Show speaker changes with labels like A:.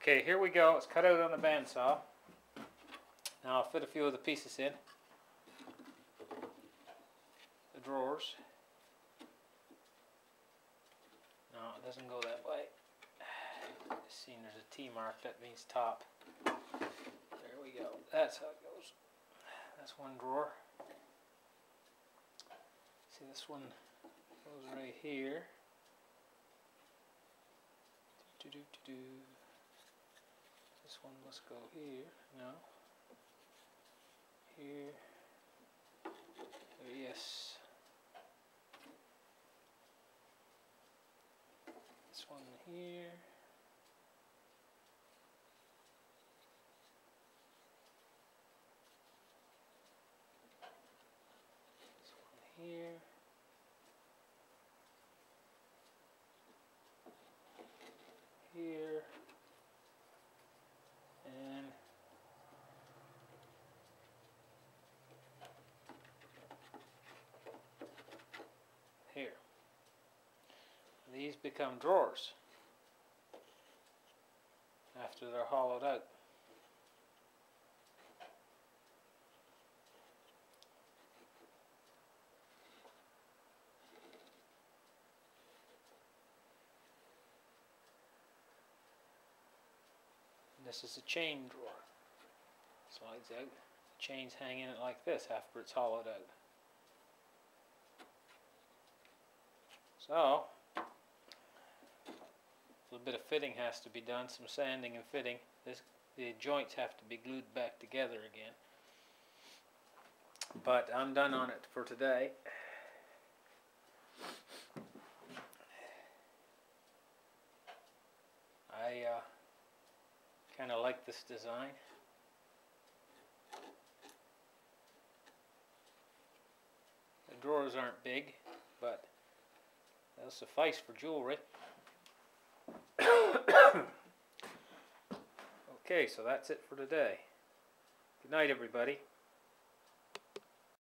A: Okay, here we go. It's cut out on the bandsaw. Now I'll fit a few of the pieces in. The drawers. No, it doesn't go that way. See, there's a T mark. That means top. There we go. That's how it goes. That's one drawer. See, this one goes right here. This one must go here. No. Here. Yes. This one here. This one here. Here. And here. These become drawers after they're hollowed out. This is a chain drawer. Slides out. The chains hang in it like this after it's hollowed out. So, a little bit of fitting has to be done, some sanding and fitting. The joints have to be glued back together again. But I'm done on it for today. I kind of like this design. The drawers aren't big, but they'll suffice for jewelry. Okay, so that's it for today. Good night, everybody.